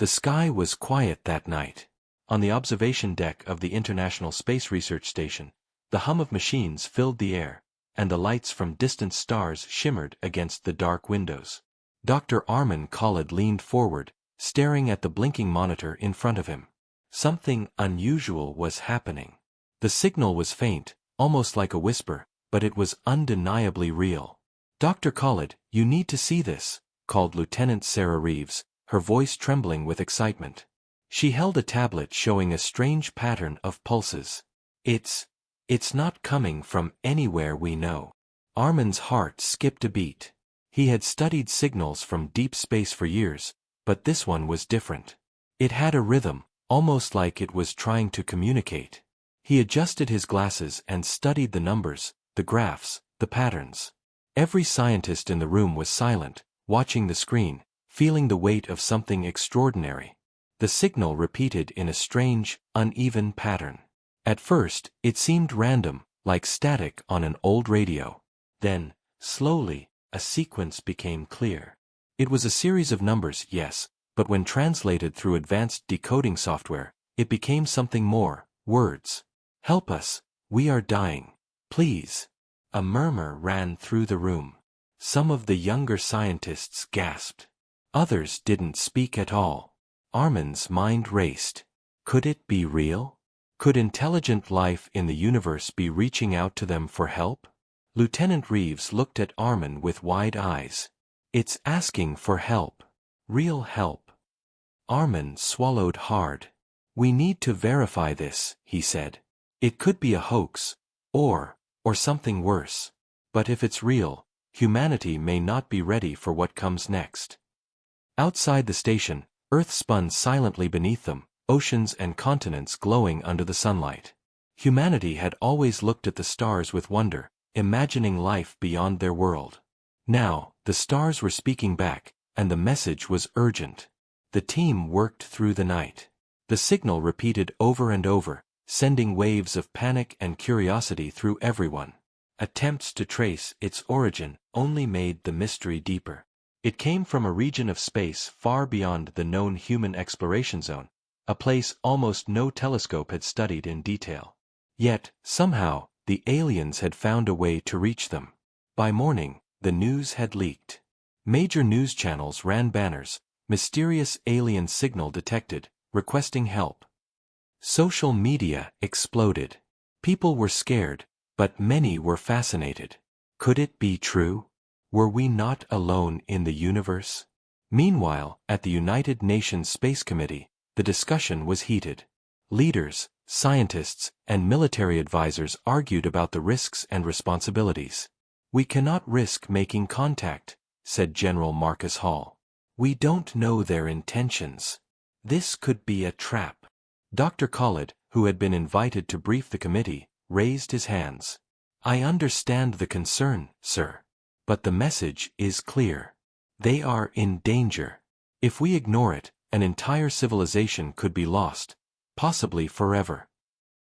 The sky was quiet that night. On the observation deck of the International Space Research Station, the hum of machines filled the air, and the lights from distant stars shimmered against the dark windows. Dr. Armin Khalid leaned forward, staring at the blinking monitor in front of him. Something unusual was happening. The signal was faint, almost like a whisper, but it was undeniably real. "Dr. Khalid, you need to see this," called Lieutenant Sarah Reeves, her voice trembling with excitement. She held a tablet showing a strange pattern of pulses. It's not coming from anywhere we know." Armin's heart skipped a beat. He had studied signals from deep space for years, but this one was different. It had a rhythm, almost like it was trying to communicate. He adjusted his glasses and studied the numbers, the graphs, the patterns. Every scientist in the room was silent, watching the screen, feeling the weight of something extraordinary. The signal repeated in a strange, uneven pattern. At first, it seemed random, like static on an old radio. Then, slowly, a sequence became clear. It was a series of numbers, yes, but when translated through advanced decoding software, it became something more: words. "Help us, we are dying. Please." A murmur ran through the room. Some of the younger scientists gasped. Others didn't speak at all. Armin's mind raced. Could it be real? Could intelligent life in the universe be reaching out to them for help? Lieutenant Reeves looked at Armin with wide eyes. "It's asking for help. Real help." Armin swallowed hard. "We need to verify this," he said. "It could be a hoax, or something worse. But if it's real, humanity may not be ready for what comes next." Outside the station, Earth spun silently beneath them, oceans and continents glowing under the sunlight. Humanity had always looked at the stars with wonder, imagining life beyond their world. Now, the stars were speaking back, and the message was urgent. The team worked through the night. The signal repeated over and over, sending waves of panic and curiosity through everyone. Attempts to trace its origin only made the mystery deeper. It came from a region of space far beyond the known human exploration zone, a place almost no telescope had studied in detail. Yet, somehow, the aliens had found a way to reach them. By morning, the news had leaked. Major news channels ran banners: "Mysterious alien signal detected, requesting help." Social media exploded. People were scared, but many were fascinated. Could it be true? Were we not alone in the universe? Meanwhile, at the United Nations Space Committee, the discussion was heated. Leaders, scientists, and military advisors argued about the risks and responsibilities. "We cannot risk making contact," said General Marcus Hall. "We don't know their intentions. This could be a trap." Dr. Khalid, who had been invited to brief the committee, raised his hands. "I understand the concern, sir. But the message is clear. They are in danger. If we ignore it, an entire civilization could be lost, possibly forever."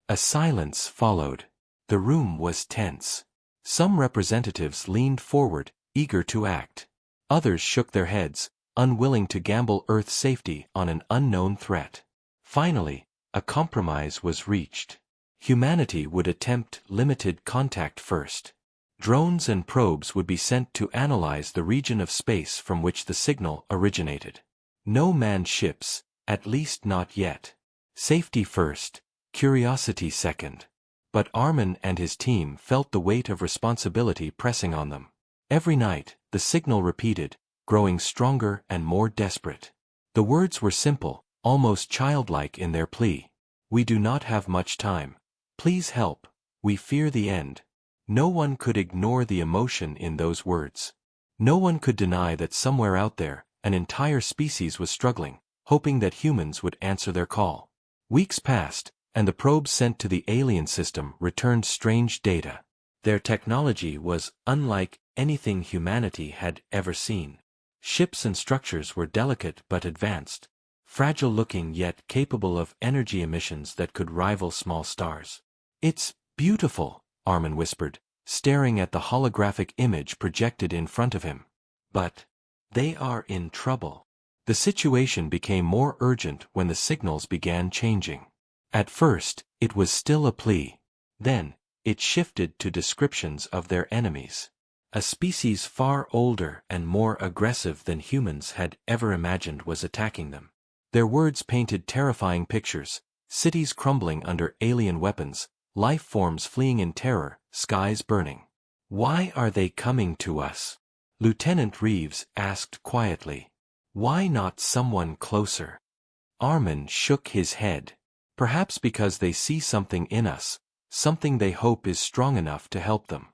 A silence followed. The room was tense. Some representatives leaned forward, eager to act. Others shook their heads, unwilling to gamble Earth's safety on an unknown threat. Finally, a compromise was reached. Humanity would attempt limited contact first. Drones and probes would be sent to analyze the region of space from which the signal originated. No manned ships, at least not yet. Safety first, curiosity second. But Armin and his team felt the weight of responsibility pressing on them. Every night, the signal repeated, growing stronger and more desperate. The words were simple, almost childlike in their plea. "We do not have much time. Please help. We fear the end." No one could ignore the emotion in those words. No one could deny that somewhere out there, an entire species was struggling, hoping that humans would answer their call. Weeks passed, and the probes sent to the alien system returned strange data. Their technology was unlike anything humanity had ever seen. Ships and structures were delicate but advanced, fragile-looking yet capable of energy emissions that could rival small stars. "It's beautiful," Armin whispered, staring at the holographic image projected in front of him. "But they are in trouble. The situation became more urgent when the signals began changing. At first, it was still a plea. Then, it shifted to descriptions of their enemies. A species far older and more aggressive than humans had ever imagined was attacking them. Their words painted terrifying pictures: cities crumbling under alien weapons, life forms fleeing in terror, skies burning. "Why are they coming to us?" Lieutenant Reeves asked quietly. "Why not someone closer?" Armin shook his head. "Perhaps because they see something in us, something they hope is strong enough to help them."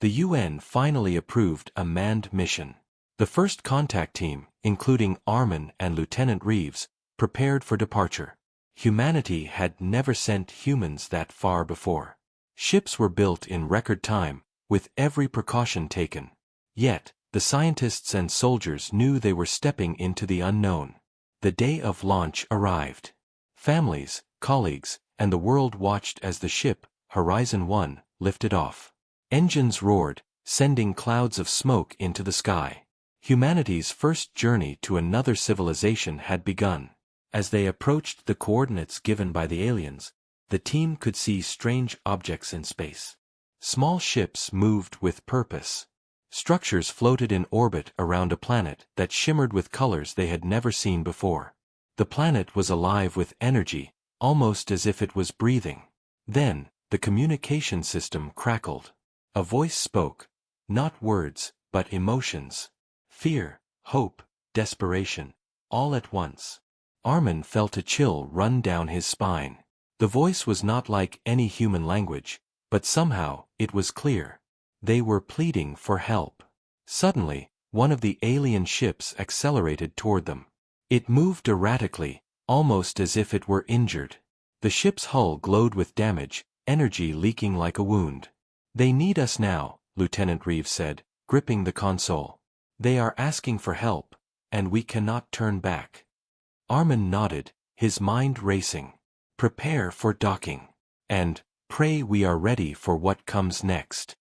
The UN finally approved a manned mission. The first contact team, including Armin and Lieutenant Reeves, prepared for departure. Humanity had never sent humans that far before. Ships were built in record time, with every precaution taken. Yet, the scientists and soldiers knew they were stepping into the unknown. The day of launch arrived. Families, colleagues, and the world watched as the ship, Horizon 1, lifted off. Engines roared, sending clouds of smoke into the sky. Humanity's first journey to another civilization had begun. As they approached the coordinates given by the aliens, the team could see strange objects in space. Small ships moved with purpose. Structures floated in orbit around a planet that shimmered with colors they had never seen before. The planet was alive with energy, almost as if it was breathing. Then, the communication system crackled. A voice spoke. Not words, but emotions. Fear, hope, desperation, all at once. Armin felt a chill run down his spine. The voice was not like any human language, but somehow, it was clear. They were pleading for help. Suddenly, one of the alien ships accelerated toward them. It moved erratically, almost as if it were injured. The ship's hull glowed with damage, energy leaking like a wound. "They need us now," Lieutenant Reeves said, gripping the console. "They are asking for help, and we cannot turn back." Armin nodded, his mind racing. "Prepare for docking. And, pray we are ready for what comes next."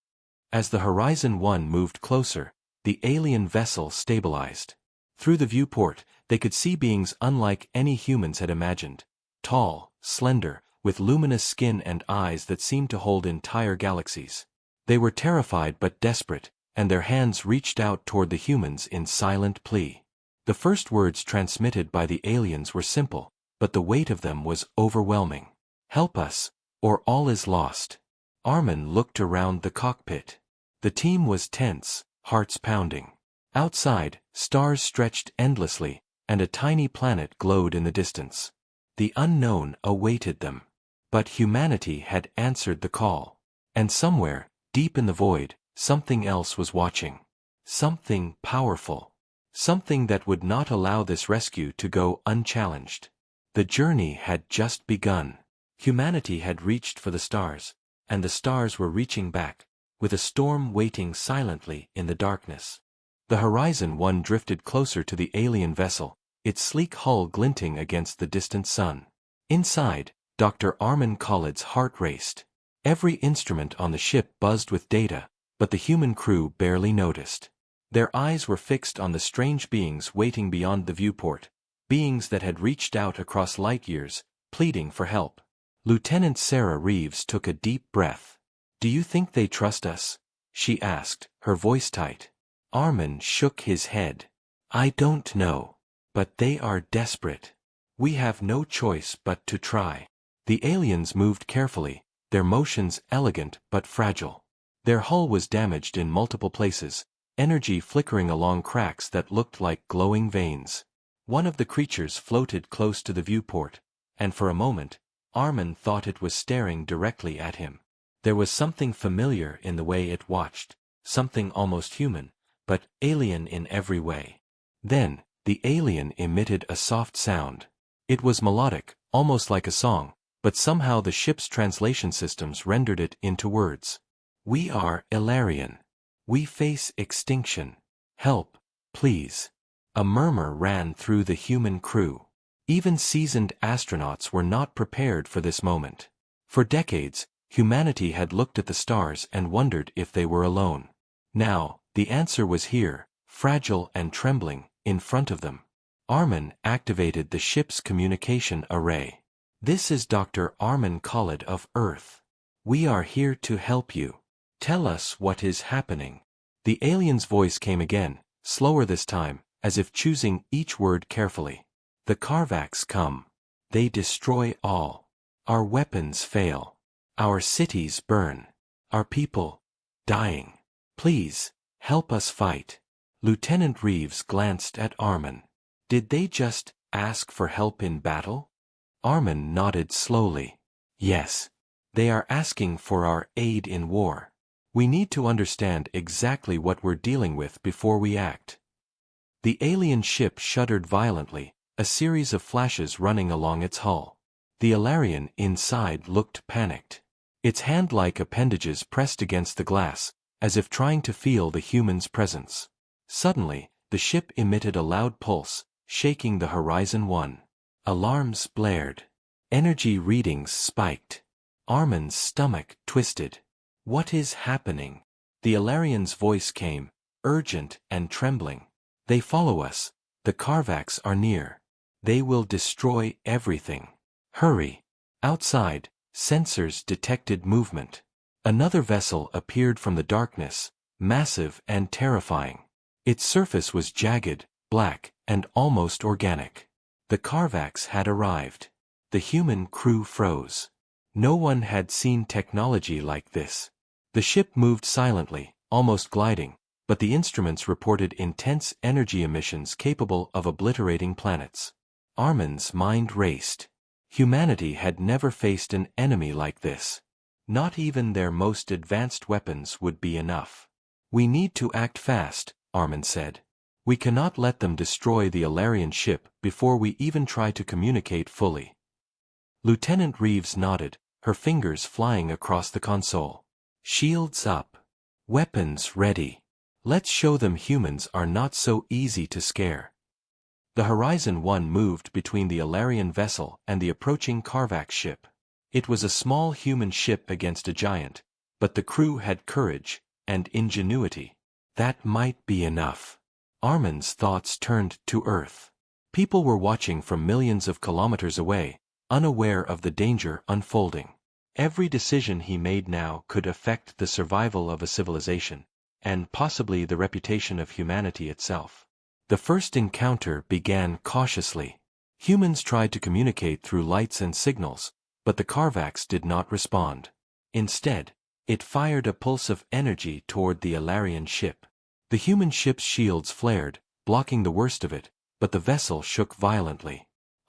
As the Horizon 1 moved closer, the alien vessel stabilized. Through the viewport, they could see beings unlike any humans had imagined. Tall, slender, with luminous skin and eyes that seemed to hold entire galaxies. They were terrified but desperate, and their hands reached out toward the humans in silent plea. The first words transmitted by the aliens were simple, but the weight of them was overwhelming. "Help us, or all is lost." Armin looked around the cockpit. The team was tense, hearts pounding. Outside, stars stretched endlessly, and a tiny planet glowed in the distance. The unknown awaited them. But humanity had answered the call. And somewhere, deep in the void, something else was watching. Something powerful. Something that would not allow this rescue to go unchallenged. The journey had just begun. Humanity had reached for the stars, and the stars were reaching back, with a storm waiting silently in the darkness. The Horizon 1 drifted closer to the alien vessel, its sleek hull glinting against the distant sun. Inside, Dr. Armin Khalid's heart raced. Every instrument on the ship buzzed with data, but the human crew barely noticed. Their eyes were fixed on the strange beings waiting beyond the viewport, beings that had reached out across light years, pleading for help. Lieutenant Sarah Reeves took a deep breath. "Do you think they trust us?" she asked, her voice tight. Armin shook his head. "I don't know. But they are desperate. We have no choice but to try." The aliens moved carefully, their motions elegant but fragile. Their hull was damaged in multiple places, energy flickering along cracks that looked like glowing veins. One of the creatures floated close to the viewport, and for a moment, Armin thought it was staring directly at him. There was something familiar in the way it watched, something almost human, but alien in every way. Then, the alien emitted a soft sound. It was melodic, almost like a song, but somehow the ship's translation systems rendered it into words. "We are Ilarian. We face extinction. Help, please." A murmur ran through the human crew. Even seasoned astronauts were not prepared for this moment. For decades, humanity had looked at the stars and wondered if they were alone. Now, the answer was here, fragile and trembling, in front of them. Armin activated the ship's communication array. "This is Dr. Armin Khalid of Earth. We are here to help you. Tell us what is happening." The alien's voice came again, slower this time, as if choosing each word carefully. "The Karvax come. They destroy all. Our weapons fail. Our cities burn. Our people dying. Please, help us fight." Lieutenant Reeves glanced at Armin. "Did they just ask for help in battle?" Armin nodded slowly. "Yes. They are asking for our aid in war. We need to understand exactly what we're dealing with before we act." The alien ship shuddered violently, a series of flashes running along its hull. The Alarian inside looked panicked. Its hand-like appendages pressed against the glass, as if trying to feel the human's presence. Suddenly, the ship emitted a loud pulse, shaking the Horizon 1. Alarms blared. Energy readings spiked. Armin's stomach twisted. "What is happening?" The Alarian's voice came, urgent and trembling. "They follow us. The Karvax are near. They will destroy everything. Hurry." Outside, sensors detected movement. Another vessel appeared from the darkness, massive and terrifying. Its surface was jagged, black, and almost organic. The Karvax had arrived. The human crew froze. No one had seen technology like this. The ship moved silently, almost gliding, but the instruments reported intense energy emissions capable of obliterating planets. Armin's mind raced. Humanity had never faced an enemy like this. Not even their most advanced weapons would be enough. "We need to act fast," Armin said. "We cannot let them destroy the Alarian ship before we even try to communicate fully." Lieutenant Reeves nodded, her fingers flying across the console. "Shields up. Weapons ready. Let's show them humans are not so easy to scare." The Horizon 1 moved between the Alarian vessel and the approaching Karvax ship. It was a small human ship against a giant, but the crew had courage and ingenuity. That might be enough. Armin's thoughts turned to Earth. People were watching from millions of kilometers away, unaware of the danger unfolding. Every decision he made now could affect the survival of a civilization, and possibly the reputation of humanity itself. The first encounter began cautiously. Humans tried to communicate through lights and signals, but the Karvax did not respond. Instead, it fired a pulse of energy toward the Alarian ship. The human ship's shields flared, blocking the worst of it, but the vessel shook violently.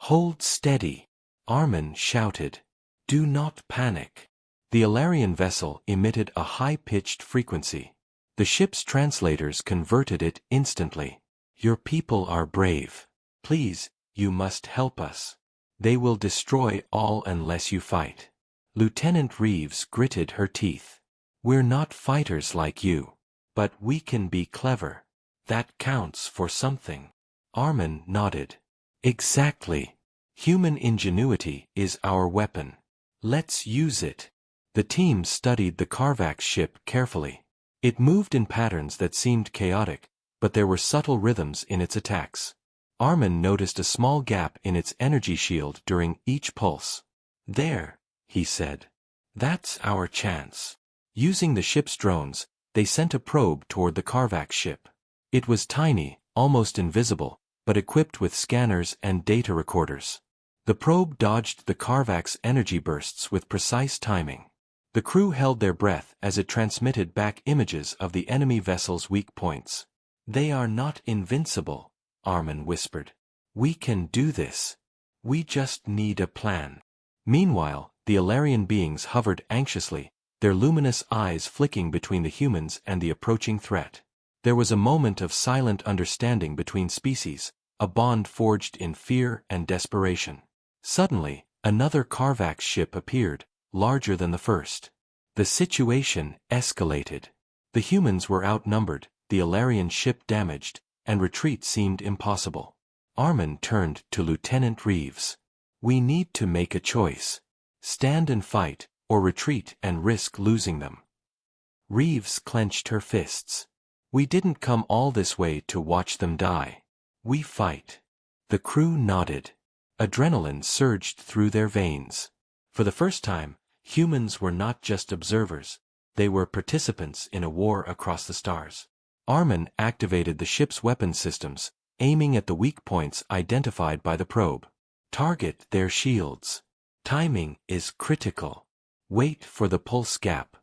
"Hold steady," Armin shouted. "Do not panic." The Alarian vessel emitted a high-pitched frequency. The ship's translators converted it instantly. "Your people are brave. Please, you must help us. They will destroy all unless you fight." Lieutenant Reeves gritted her teeth. "We're not fighters like you. But we can be clever. That counts for something." Armin nodded. "Exactly. Human ingenuity is our weapon. Let's use it." The team studied the Karvax ship carefully. It moved in patterns that seemed chaotic, but there were subtle rhythms in its attacks. Armin noticed a small gap in its energy shield during each pulse. "There," he said. "That's our chance." Using the ship's drones, they sent a probe toward the Karvax ship. It was tiny, almost invisible, but equipped with scanners and data recorders. The probe dodged the Karvax energy bursts with precise timing. The crew held their breath as it transmitted back images of the enemy vessel's weak points. "They are not invincible," Armin whispered. "We can do this. We just need a plan." Meanwhile, the Alarian beings hovered anxiously, their luminous eyes flicking between the humans and the approaching threat. There was a moment of silent understanding between species, a bond forged in fear and desperation. Suddenly, another Karvax ship appeared, larger than the first. The situation escalated. The humans were outnumbered, the Alarian ship damaged, and retreat seemed impossible. Armin turned to Lieutenant Reeves. "We need to make a choice. Stand and fight, or retreat and risk losing them." Reeves clenched her fists. "We didn't come all this way to watch them die. We fight. The crew nodded. Adrenaline surged through their veins. For the first time, humans were not just observers, they were participants in a war across the stars. Armin activated the ship's weapon systems, aiming at the weak points identified by the probe. Target their shields. Timing is critical. Wait for the pulse gap.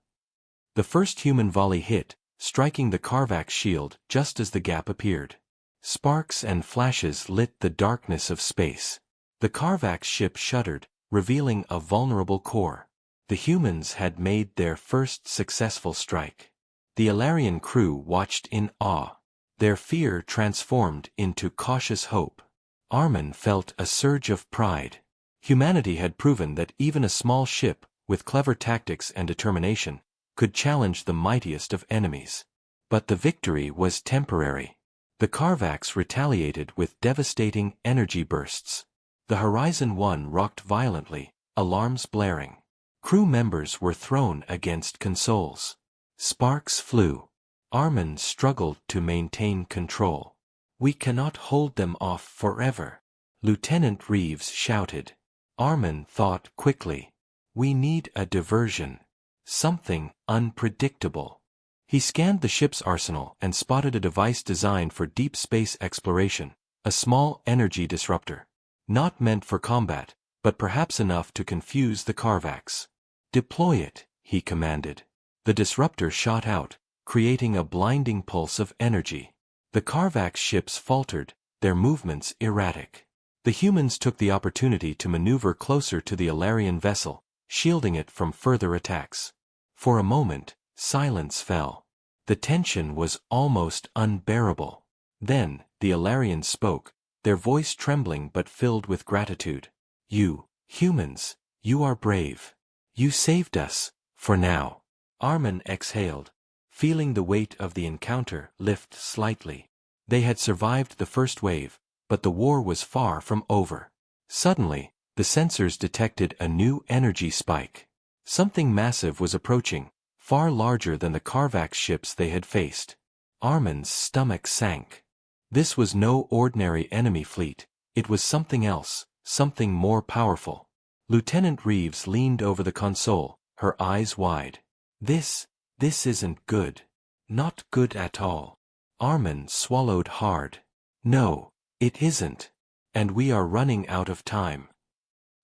The first human volley hit, striking the Karvak's shield just as the gap appeared. Sparks and flashes lit the darkness of space. The Karvak's ship shuddered, revealing a vulnerable core. The humans had made their first successful strike. The Ilarian crew watched in awe. Their fear transformed into cautious hope. Armin felt a surge of pride. Humanity had proven that even a small ship, with clever tactics and determination, could challenge the mightiest of enemies. But the victory was temporary. The Karvaks retaliated with devastating energy bursts. The Horizon 1 rocked violently, alarms blaring. Crew members were thrown against consoles. Sparks flew. Armin struggled to maintain control. "We cannot hold them off forever," Lieutenant Reeves shouted. Armin thought quickly. "We need a diversion. Something unpredictable." He scanned the ship's arsenal and spotted a device designed for deep space exploration, a small energy disruptor. Not meant for combat, but perhaps enough to confuse the Karvaks. "Deploy it," he commanded. The disruptor shot out, creating a blinding pulse of energy. The Karvaks' ships faltered, their movements erratic. The humans took the opportunity to maneuver closer to the Ilarian vessel, shielding it from further attacks. For a moment, silence fell. The tension was almost unbearable. Then, the Ilarians spoke, their voice trembling but filled with gratitude. "You, humans, you are brave. You saved us, for now." Armin exhaled, feeling the weight of the encounter lift slightly. They had survived the first wave, but the war was far from over. Suddenly, the sensors detected a new energy spike. Something massive was approaching, far larger than the Karvak ships they had faced. Armin's stomach sank. This was no ordinary enemy fleet, it was something else, something more powerful. Lieutenant Reeves leaned over the console, her eyes wide. This isn't good. Not good at all." Armin swallowed hard. "No, it isn't. And we are running out of time."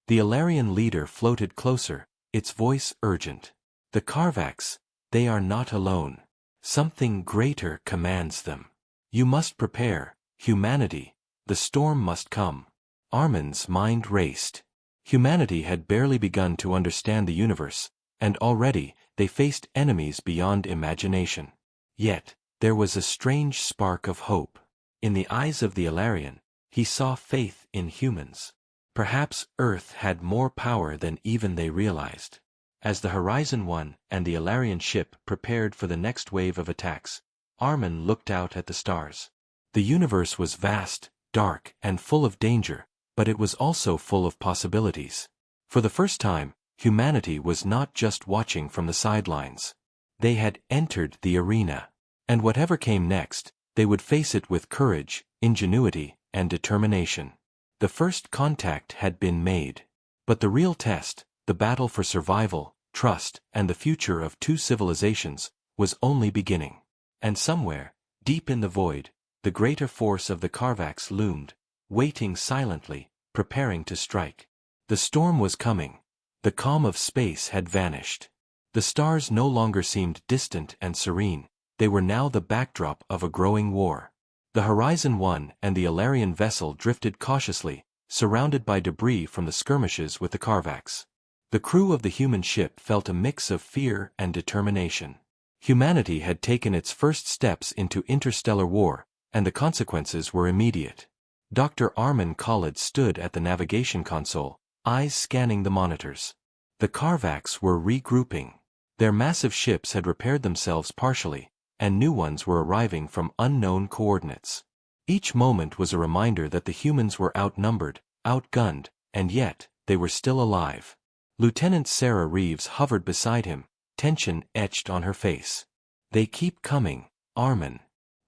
The Ilarian leader floated closer, its voice urgent. "The Karvaks, they are not alone. Something greater commands them. You must prepare, humanity, the storm must come." Armin's mind raced. Humanity had barely begun to understand the universe, and already they faced enemies beyond imagination. Yet, there was a strange spark of hope. In the eyes of the Ilarian, he saw faith in humans. Perhaps Earth had more power than even they realized. As the Horizon 1 and the Ilarian ship prepared for the next wave of attacks, Armin looked out at the stars. The universe was vast, dark, and full of danger, but it was also full of possibilities. For the first time, humanity was not just watching from the sidelines. They had entered the arena. And whatever came next, they would face it with courage, ingenuity, and determination. The first contact had been made. But the real test, the battle for survival, trust, and the future of two civilizations, was only beginning. And somewhere, deep in the void, the greater force of the Karvaks loomed, waiting silently, preparing to strike. The storm was coming. The calm of space had vanished. The stars no longer seemed distant and serene, they were now the backdrop of a growing war. The Horizon 1 and the Ilarian vessel drifted cautiously, surrounded by debris from the skirmishes with the Karvaks. The crew of the human ship felt a mix of fear and determination. Humanity had taken its first steps into interstellar war, and the consequences were immediate. Dr. Armin Khalid stood at the navigation console, eyes scanning the monitors. The Karvaks were regrouping. Their massive ships had repaired themselves partially, and new ones were arriving from unknown coordinates. Each moment was a reminder that the humans were outnumbered, outgunned, and yet, they were still alive. Lieutenant Sarah Reeves hovered beside him, tension etched on her face. "They keep coming, Armin.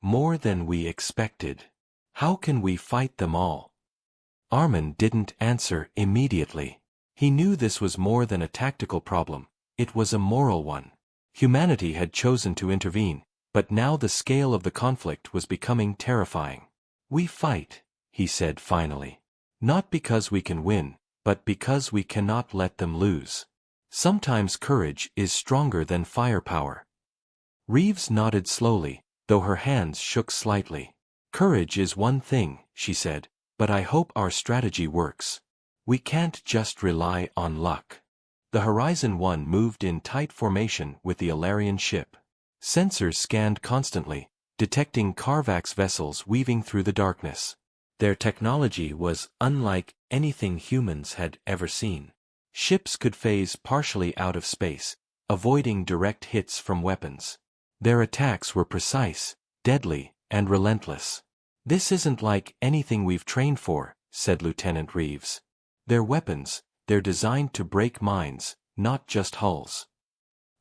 More than we expected. How can we fight them all?" Armin didn't answer immediately. He knew this was more than a tactical problem, it was a moral one. Humanity had chosen to intervene, but now the scale of the conflict was becoming terrifying. "We fight," he said finally. "Not because we can win, but because we cannot let them lose. Sometimes courage is stronger than firepower." Reeves nodded slowly, though her hands shook slightly. "Courage is one thing," she said, "but I hope our strategy works. We can't just rely on luck." The Horizon 1 moved in tight formation with the Alarian ship. Sensors scanned constantly, detecting Karvak's vessels weaving through the darkness. Their technology was unlike anything humans had ever seen. Ships could phase partially out of space, avoiding direct hits from weapons. Their attacks were precise, deadly, and relentless. "This isn't like anything we've trained for," said Lieutenant Reeves. "Their weapons, they're designed to break minds, not just hulls."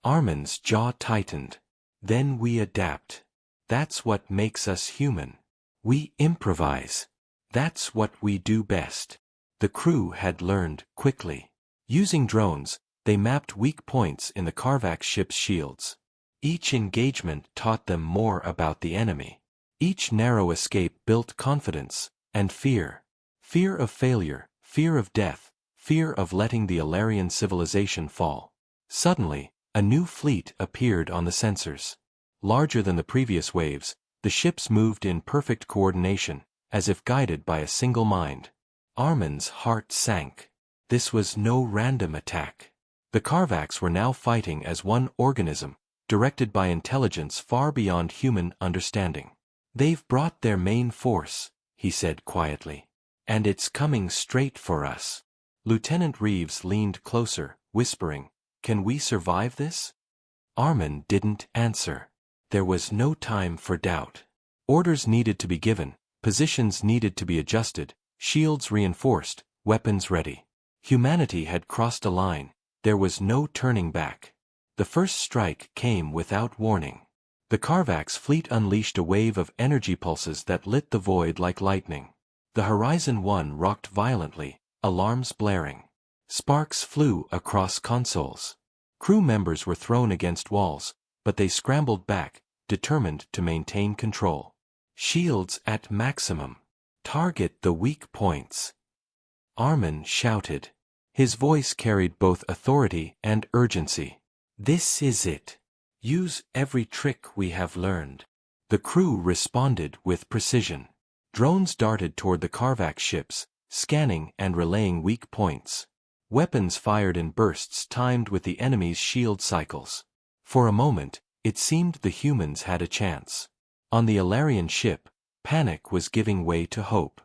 Armin's jaw tightened. "Then we adapt. That's what makes us human. We improvise. That's what we do best." The crew had learned quickly. Using drones, they mapped weak points in the Karvak ship's shields. Each engagement taught them more about the enemy. Each narrow escape built confidence and fear. Fear of failure, fear of death, fear of letting the Alarian civilization fall. Suddenly, a new fleet appeared on the sensors. Larger than the previous waves, the ships moved in perfect coordination, as if guided by a single mind. Armin's heart sank. This was no random attack. The Karvaks were now fighting as one organism, directed by intelligence far beyond human understanding. "They've brought their main force," he said quietly. "And it's coming straight for us." Lieutenant Reeves leaned closer, whispering, "Can we survive this?" Armin didn't answer. There was no time for doubt. Orders needed to be given, positions needed to be adjusted, shields reinforced, weapons ready. Humanity had crossed a line, there was no turning back. The first strike came without warning. The Karvak's fleet unleashed a wave of energy pulses that lit the void like lightning. The Horizon 1 rocked violently, alarms blaring. Sparks flew across consoles. Crew members were thrown against walls, but they scrambled back, determined to maintain control. "Shields at maximum. Target the weak points," Armin shouted. His voice carried both authority and urgency. "This is it. Use every trick we have learned." The crew responded with precision. Drones darted toward the Karvak ships, scanning and relaying weak points. Weapons fired in bursts timed with the enemy's shield cycles. For a moment, it seemed the humans had a chance. On the Alarian ship, panic was giving way to hope.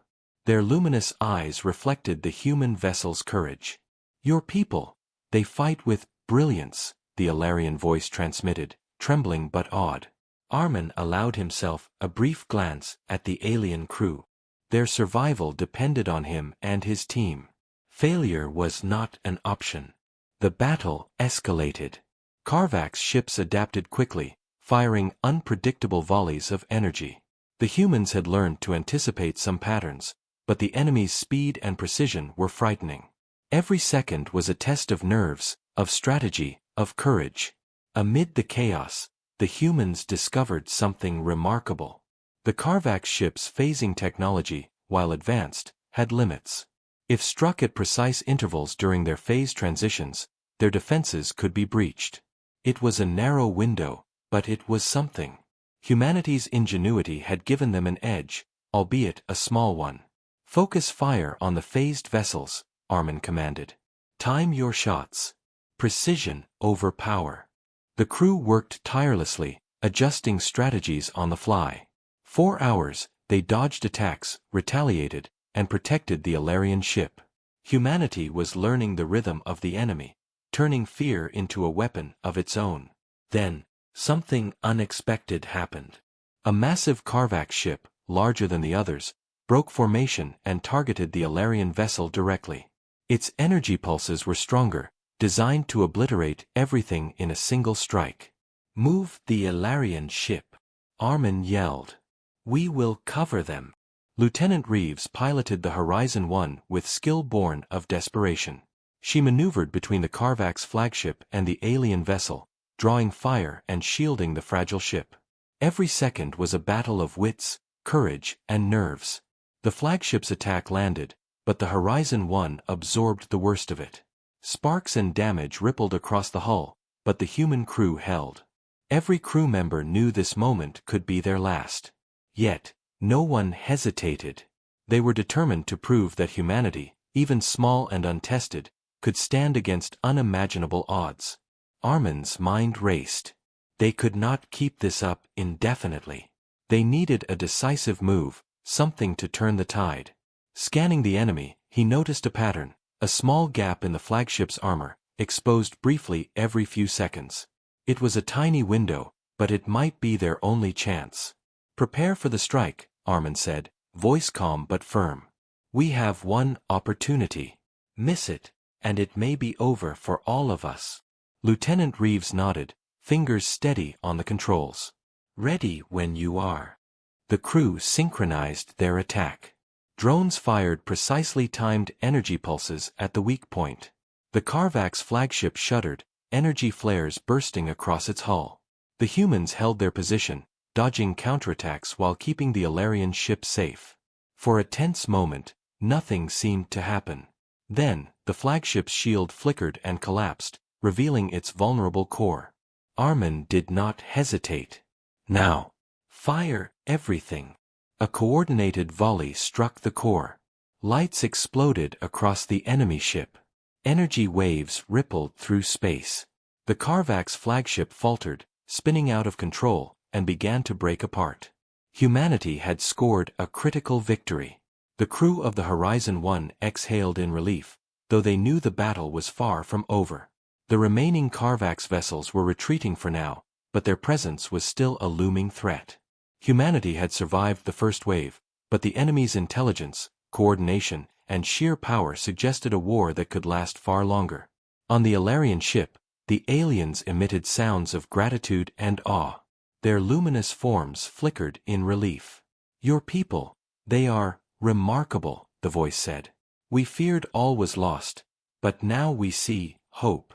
Their luminous eyes reflected the human vessel's courage. "Your people, they fight with brilliance," the Alarian voice transmitted, trembling but awed. Armin allowed himself a brief glance at the alien crew. Their survival depended on him and his team. Failure was not an option. The battle escalated. Karvak's ships adapted quickly, firing unpredictable volleys of energy. The humans had learned to anticipate some patterns, but the enemy's speed and precision were frightening. Every second was a test of nerves, of strategy, of courage. Amid the chaos, the humans discovered something remarkable. The Karvak ship's phasing technology, while advanced, had limits. If struck at precise intervals during their phase transitions, their defenses could be breached. It was a narrow window, but it was something. Humanity's ingenuity had given them an edge, albeit a small one. "Focus fire on the phased vessels," Armin commanded. "Time your shots. Precision over power." The crew worked tirelessly, adjusting strategies on the fly. 4 hours, they dodged attacks, retaliated, and protected the Alarian ship. Humanity was learning the rhythm of the enemy, turning fear into a weapon of its own. Then, something unexpected happened. A massive Karvak ship, larger than the others, broke formation and targeted the Alarian vessel directly. Its energy pulses were stronger, designed to obliterate everything in a single strike. "Move the Alarian ship," Armin yelled. "We will cover them." Lieutenant Reeves piloted the Horizon 1 with skill born of desperation. She maneuvered between the Carvax flagship and the alien vessel, drawing fire and shielding the fragile ship. Every second was a battle of wits, courage, and nerves. The flagship's attack landed, but the Horizon 1 absorbed the worst of it. Sparks and damage rippled across the hull, but the human crew held. Every crew member knew this moment could be their last. Yet, no one hesitated. They were determined to prove that humanity, even small and untested, could stand against unimaginable odds. Armin's mind raced. They could not keep this up indefinitely. They needed a decisive move, something to turn the tide. Scanning the enemy, he noticed a pattern, a small gap in the flagship's armor, exposed briefly every few seconds. It was a tiny window, but it might be their only chance. "Prepare for the strike," Armin said, voice calm but firm. "We have one opportunity. Miss it, and it may be over for all of us." Lieutenant Reeves nodded, fingers steady on the controls. "Ready when you are." The crew synchronized their attack. Drones fired precisely timed energy pulses at the weak point. The Carvax flagship shuddered, energy flares bursting across its hull. The humans held their position, dodging counterattacks while keeping the Alarian ship safe. For a tense moment, nothing seemed to happen. Then, the flagship's shield flickered and collapsed, revealing its vulnerable core. Armin did not hesitate. "Now, fire everything." A coordinated volley struck the core. Lights exploded across the enemy ship. Energy waves rippled through space. The Carvax flagship faltered, spinning out of control, and began to break apart. Humanity had scored a critical victory. The crew of the Horizon 1 exhaled in relief, though they knew the battle was far from over. The remaining Carvax vessels were retreating for now, but their presence was still a looming threat. Humanity had survived the first wave, but the enemy's intelligence, coordination, and sheer power suggested a war that could last far longer. On the Alarian ship, the aliens emitted sounds of gratitude and awe. Their luminous forms flickered in relief. "Your people, they are remarkable," the voice said. "We feared all was lost, but now we see hope."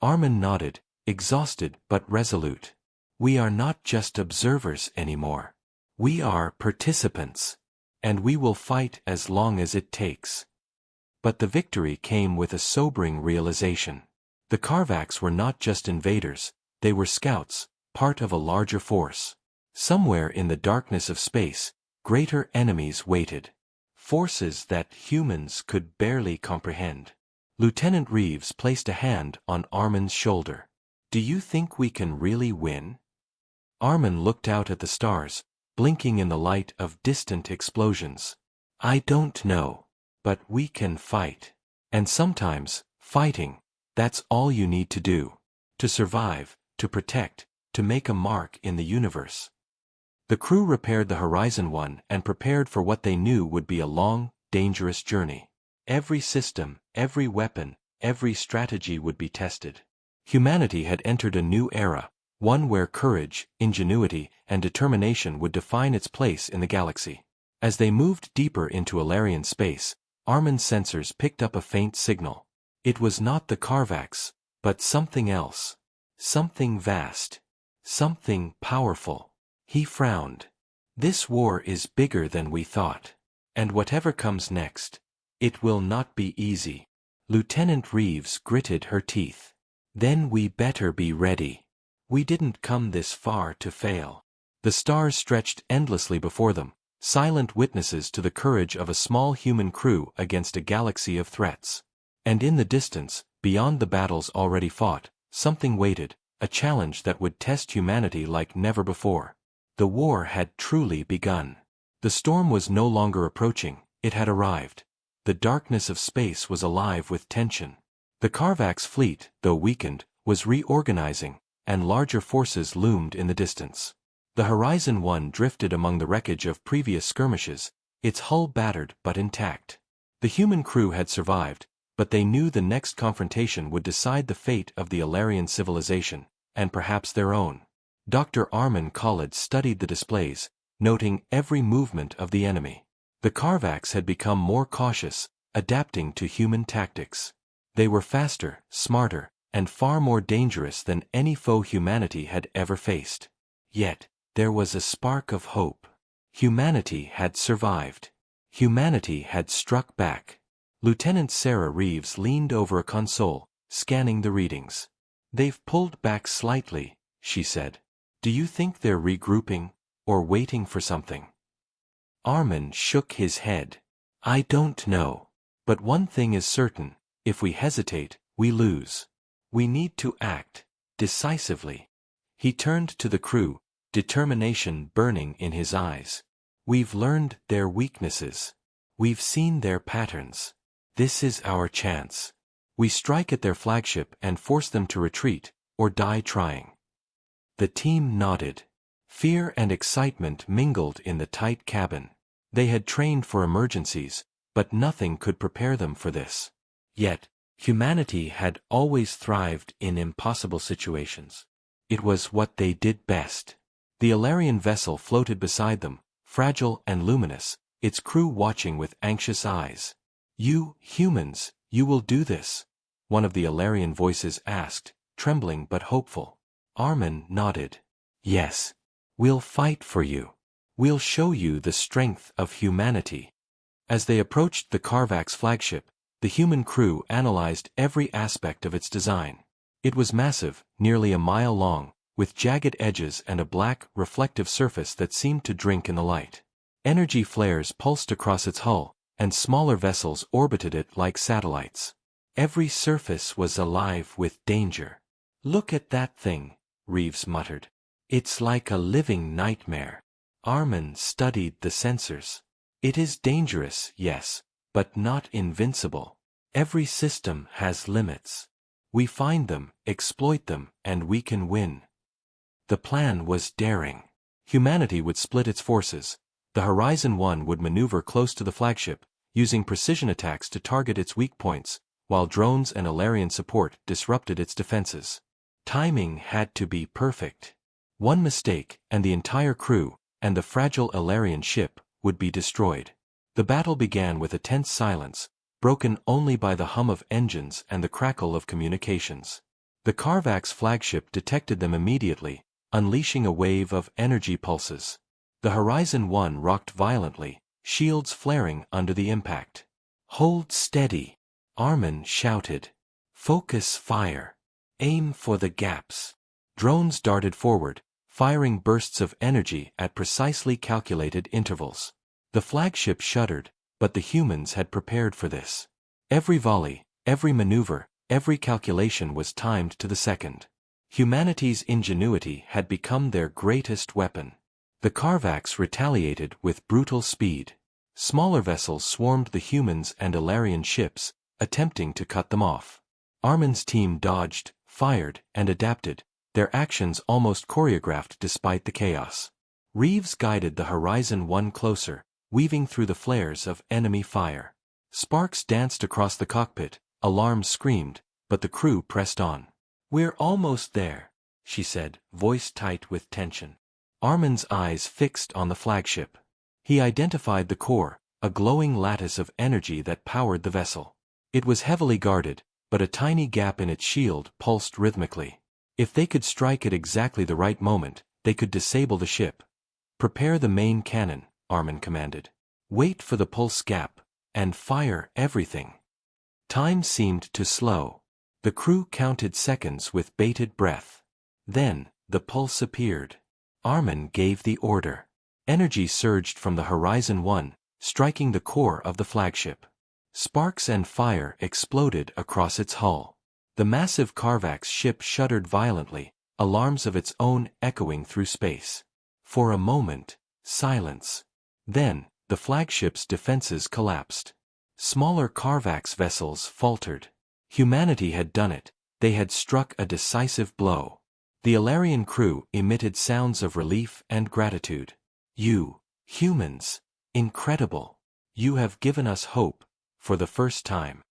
Armin nodded, exhausted but resolute. "We are not just observers anymore. We are participants. And we will fight as long as it takes." But the victory came with a sobering realization. The Carvax were not just invaders, they were scouts, part of a larger force. Somewhere in the darkness of space, greater enemies waited. Forces that humans could barely comprehend. Lieutenant Reeves placed a hand on Armin's shoulder. "Do you think we can really win?" Armin looked out at the stars, blinking in the light of distant explosions. "I don't know. But we can fight. And sometimes, fighting, that's all you need to do. To survive, to protect, to make a mark in the universe." The crew repaired the Horizon 1 and prepared for what they knew would be a long, dangerous journey. Every system, every weapon, every strategy would be tested. Humanity had entered a new era, one where courage, ingenuity, and determination would define its place in the galaxy. As they moved deeper into Alarian space, Armin's sensors picked up a faint signal. It was not the Carvax, but something else. Something vast. Something powerful. He frowned. "This war is bigger than we thought. And whatever comes next, it will not be easy." Lieutenant Reeves gritted her teeth. "Then we better be ready. We didn't come this far to fail." The stars stretched endlessly before them, silent witnesses to the courage of a small human crew against a galaxy of threats. And in the distance, beyond the battles already fought, something waited, a challenge that would test humanity like never before. The war had truly begun. The storm was no longer approaching, it had arrived. The darkness of space was alive with tension. The Carvax fleet, though weakened, was reorganizing, and larger forces loomed in the distance. The Horizon 1 drifted among the wreckage of previous skirmishes, its hull battered but intact. The human crew had survived, but they knew the next confrontation would decide the fate of the Alarian civilization, and perhaps their own. Dr. Armin Khalid studied the displays, noting every movement of the enemy. The Carvax had become more cautious, adapting to human tactics. They were faster, smarter, and far more dangerous than any foe humanity had ever faced. Yet, there was a spark of hope. Humanity had survived. Humanity had struck back. Lieutenant Sarah Reeves leaned over a console, scanning the readings. "They've pulled back slightly," she said. "Do you think they're regrouping, or waiting for something?" Armin shook his head. "I don't know. But one thing is certain, if we hesitate, we lose. We need to act, decisively." He turned to the crew, determination burning in his eyes. "We've learned their weaknesses. We've seen their patterns. This is our chance. We strike at their flagship and force them to retreat, or die trying." The team nodded. Fear and excitement mingled in the tight cabin. They had trained for emergencies, but nothing could prepare them for this. Yet, humanity had always thrived in impossible situations. It was what they did best. The Alarian vessel floated beside them, fragile and luminous, its crew watching with anxious eyes. "You, humans, you will do this?" one of the Alarian voices asked, trembling but hopeful. Armin nodded. "Yes. We'll fight for you. We'll show you the strength of humanity." As they approached the Carvax flagship, the human crew analyzed every aspect of its design. It was massive, nearly a mile long, with jagged edges and a black, reflective surface that seemed to drink in the light. Energy flares pulsed across its hull, and smaller vessels orbited it like satellites. Every surface was alive with danger. "Look at that thing," Reeves muttered. "It's like a living nightmare." Armin studied the sensors. "It is dangerous, yes, but not invincible. Every system has limits. We find them, exploit them, and we can win." The plan was daring. Humanity would split its forces. The Horizon 1 would maneuver close to the flagship, using precision attacks to target its weak points, while drones and Alarian support disrupted its defenses. Timing had to be perfect. One mistake, and the entire crew, and the fragile Alarian ship, would be destroyed. The battle began with a tense silence, broken only by the hum of engines and the crackle of communications. The Carvax flagship detected them immediately, unleashing a wave of energy pulses. The Horizon 1 rocked violently, shields flaring under the impact. "Hold steady," Armin shouted. "Focus fire. Aim for the gaps." Drones darted forward, firing bursts of energy at precisely calculated intervals. The flagship shuddered, but the humans had prepared for this. Every volley, every maneuver, every calculation was timed to the second. Humanity's ingenuity had become their greatest weapon. The Carvax retaliated with brutal speed. Smaller vessels swarmed the humans and Alarian ships, attempting to cut them off. Armin's team dodged, fired, and adapted, their actions almost choreographed despite the chaos. Reeves guided the Horizon 1 closer, weaving through the flares of enemy fire. Sparks danced across the cockpit, alarms screamed, but the crew pressed on. "We're almost there," she said, voice tight with tension. Armin's eyes fixed on the flagship. He identified the core, a glowing lattice of energy that powered the vessel. It was heavily guarded, but a tiny gap in its shield pulsed rhythmically. If they could strike at exactly the right moment, they could disable the ship. "Prepare the main cannon," Armin commanded. "Wait for the pulse gap, and fire everything." Time seemed to slow. The crew counted seconds with bated breath. Then, the pulse appeared. Armin gave the order. Energy surged from the Horizon 1, striking the core of the flagship. Sparks and fire exploded across its hull. The massive Carvax ship shuddered violently, alarms of its own echoing through space. For a moment, silence. Then, the flagship's defenses collapsed. Smaller Carvax vessels faltered. Humanity had done it, they had struck a decisive blow. The Alarian crew emitted sounds of relief and gratitude. "You, humans, incredible. You have given us hope, for the first time."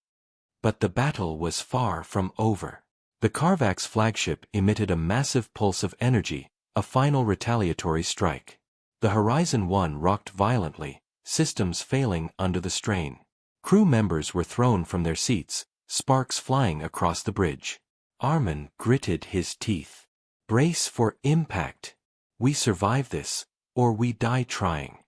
But the battle was far from over. The Carvax flagship emitted a massive pulse of energy, a final retaliatory strike. The Horizon 1 rocked violently, systems failing under the strain. Crew members were thrown from their seats, sparks flying across the bridge. Armin gritted his teeth. Brace for impact. We survive this, or we die trying.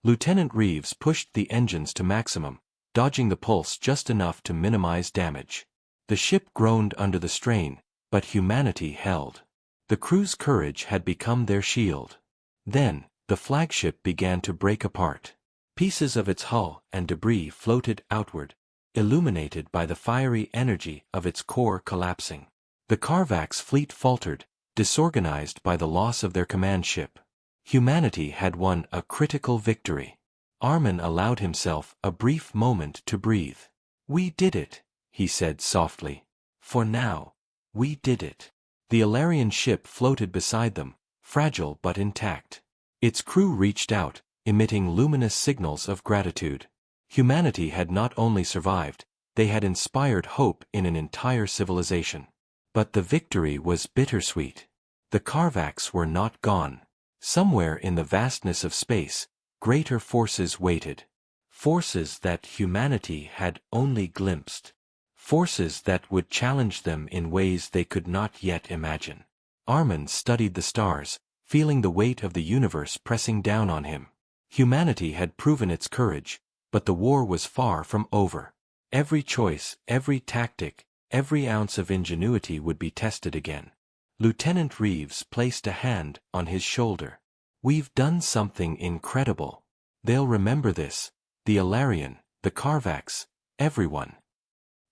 Lieutenant Reeves pushed the engines to maximum, dodging the pulse just enough to minimize damage. The ship groaned under the strain, but humanity held. The crew's courage had become their shield. Then, the flagship began to break apart. Pieces of its hull and debris floated outward, illuminated by the fiery energy of its core collapsing. The Carvax fleet faltered, disorganized by the loss of their command ship. Humanity had won a critical victory. Armin allowed himself a brief moment to breathe. "We did it," he said softly. "For now, we did it." The Alarian ship floated beside them, fragile but intact. Its crew reached out, emitting luminous signals of gratitude. Humanity had not only survived, they had inspired hope in an entire civilization. But the victory was bittersweet. The Carvax were not gone. Somewhere in the vastness of space, greater forces waited. Forces that humanity had only glimpsed. Forces that would challenge them in ways they could not yet imagine. Armin studied the stars, feeling the weight of the universe pressing down on him. Humanity had proven its courage, but the war was far from over. Every choice, every tactic, every ounce of ingenuity would be tested again. Lieutenant Reeves placed a hand on his shoulder. "We've done something incredible. They'll remember this, the Alarian, the Carvax, everyone."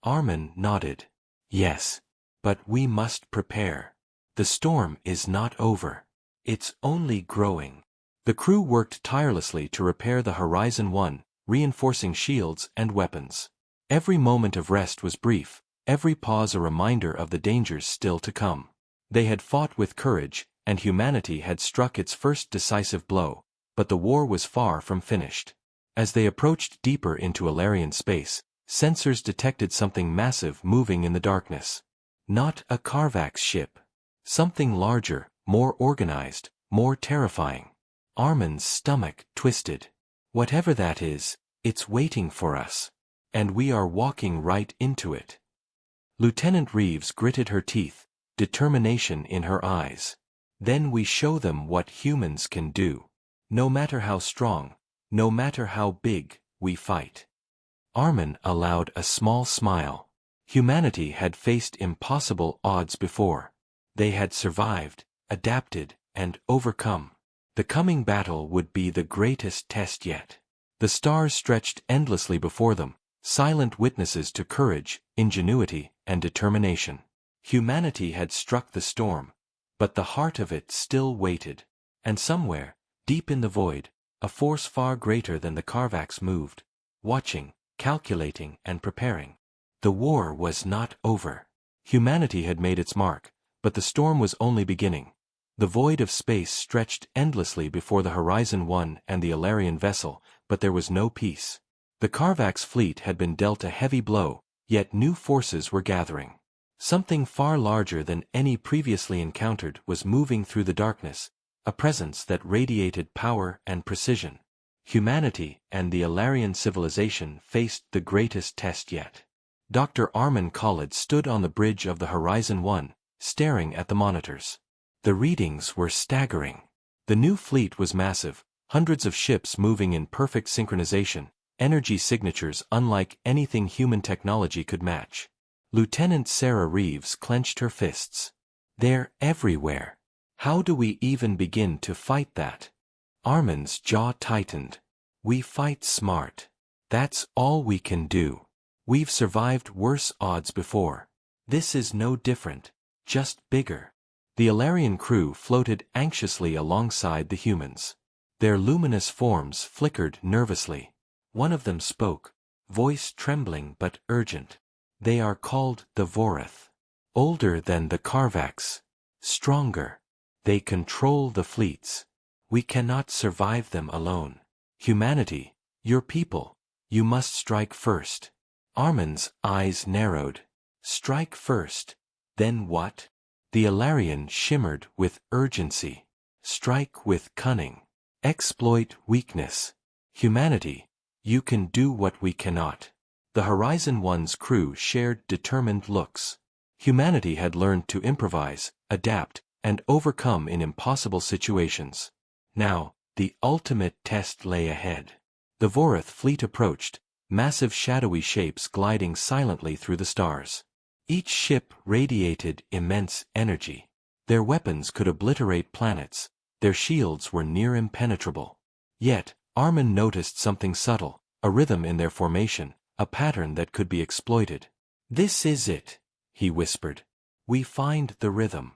Armin nodded. "Yes. But we must prepare. The storm is not over. It's only growing." The crew worked tirelessly to repair the Horizon 1, reinforcing shields and weapons. Every moment of rest was brief, every pause a reminder of the dangers still to come. They had fought with courage, and humanity had struck its first decisive blow, but the war was far from finished. As they approached deeper into Alarian space, sensors detected something massive moving in the darkness. Not a Carvax ship. Something larger, more organized, more terrifying. Armin's stomach twisted. Whatever that is, it's waiting for us. And we are walking right into it. Lieutenant Reeves gritted her teeth, determination in her eyes. "Then we show them what humans can do. No matter how strong, no matter how big, we fight." Armin allowed a small smile. Humanity had faced impossible odds before. They had survived, adapted, and overcome. The coming battle would be the greatest test yet. The stars stretched endlessly before them, silent witnesses to courage, ingenuity, and determination. Humanity had struck the storm, but the heart of it still waited. And somewhere, deep in the void, a force far greater than the Carvax moved, watching, calculating, and preparing. The war was not over. Humanity had made its mark, but the storm was only beginning. The void of space stretched endlessly before the Horizon 1 and the Alarian vessel, but there was no peace. The Carvax fleet had been dealt a heavy blow, yet new forces were gathering. Something far larger than any previously encountered was moving through the darkness, a presence that radiated power and precision. Humanity and the Alarian civilization faced the greatest test yet. Dr. Armin Khalid stood on the bridge of the Horizon 1, staring at the monitors. The readings were staggering. The new fleet was massive, hundreds of ships moving in perfect synchronization, energy signatures unlike anything human technology could match. Lieutenant Sarah Reeves clenched her fists. "They're everywhere. How do we even begin to fight that?" Armin's jaw tightened. "We fight smart. That's all we can do. We've survived worse odds before. This is no different, just bigger." The Alarian crew floated anxiously alongside the humans. Their luminous forms flickered nervously. One of them spoke, voice trembling but urgent. "They are called the Vorath. Older than the Carvax. Stronger. They control the fleets. We cannot survive them alone. Humanity, your people, you must strike first." Armin's eyes narrowed. "Strike first, then what?" The Alarian shimmered with urgency. "Strike with cunning. Exploit weakness. Humanity, you can do what we cannot. The Horizon 1's crew shared determined looks. Humanity had learned to improvise, adapt, and overcome in impossible situations. Now, the ultimate test lay ahead. The Vorith fleet approached, massive shadowy shapes gliding silently through the stars. Each ship radiated immense energy. Their weapons could obliterate planets, their shields were near impenetrable. Yet, Armin noticed something subtle, a rhythm in their formation, a pattern that could be exploited. "This is it," he whispered. "We find the rhythm.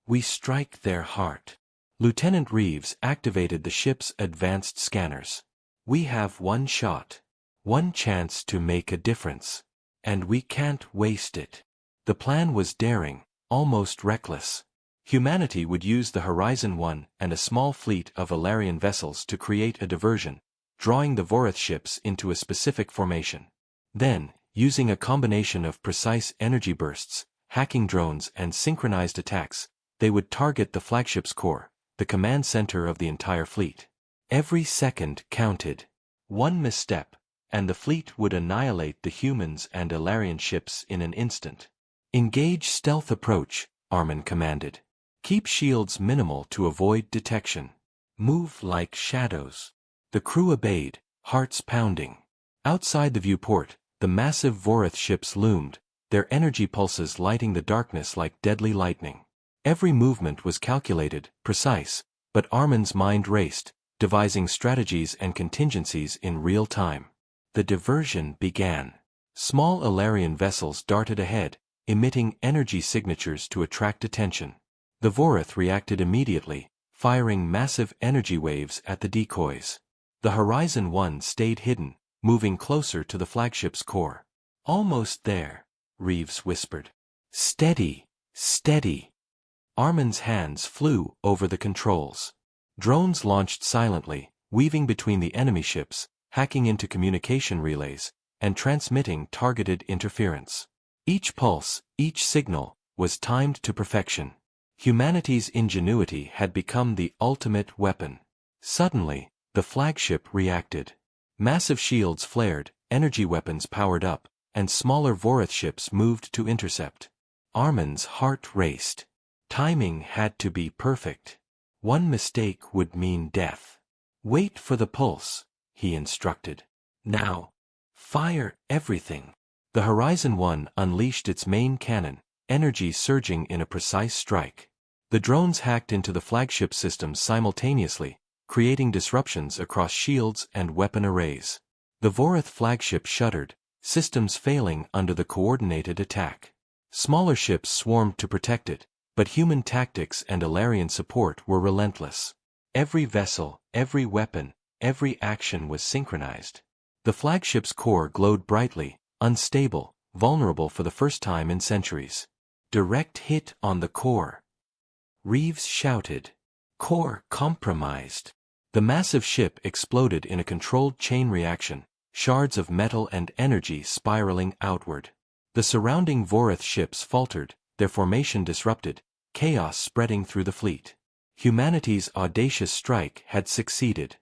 We strike their heart." Lieutenant Reeves activated the ship's advanced scanners. "We have one shot. One chance to make a difference. And we can't waste it." The plan was daring, almost reckless. Humanity would use the Horizon 1 and a small fleet of Valerian vessels to create a diversion, drawing the Vorith ships into a specific formation. Then, using a combination of precise energy bursts, hacking drones and synchronized attacks, they would target the flagship's core, the command center of the entire fleet. Every second counted. One misstep, and the fleet would annihilate the humans and Ilarian ships in an instant. "Engage stealth approach," Armin commanded. "Keep shields minimal to avoid detection. Move like shadows." The crew obeyed, hearts pounding. Outside the viewport, the massive Vorith ships loomed, their energy pulses lighting the darkness like deadly lightning. Every movement was calculated, precise, but Armin's mind raced, devising strategies and contingencies in real time. The diversion began. Small Ilarian vessels darted ahead, emitting energy signatures to attract attention. The Vorith reacted immediately, firing massive energy waves at the decoys. The Horizon 1 stayed hidden, moving closer to the flagship's core. "Almost there," Reeves whispered. "Steady, steady." Armin's hands flew over the controls. Drones launched silently, weaving between the enemy ships, hacking into communication relays, and transmitting targeted interference. Each pulse, each signal, was timed to perfection. Humanity's ingenuity had become the ultimate weapon. Suddenly, the flagship reacted. Massive shields flared, energy weapons powered up, and smaller Vorith ships moved to intercept. Armin's heart raced. Timing had to be perfect. One mistake would mean death. "Wait for the pulse," he instructed. "Now, fire everything." The Horizon 1 unleashed its main cannon, energy surging in a precise strike. The drones hacked into the flagship systems simultaneously, creating disruptions across shields and weapon arrays. The Vorith flagship shuddered, systems failing under the coordinated attack. Smaller ships swarmed to protect it, but human tactics and Ilarian support were relentless. Every vessel, every weapon, every action was synchronized. The flagship's core glowed brightly, unstable, vulnerable for the first time in centuries. "Direct hit on the core," Reeves shouted. "Core compromised." The massive ship exploded in a controlled chain reaction, shards of metal and energy spiraling outward. The surrounding Vorith ships faltered, their formation disrupted, chaos spreading through the fleet. Humanity's audacious strike had succeeded.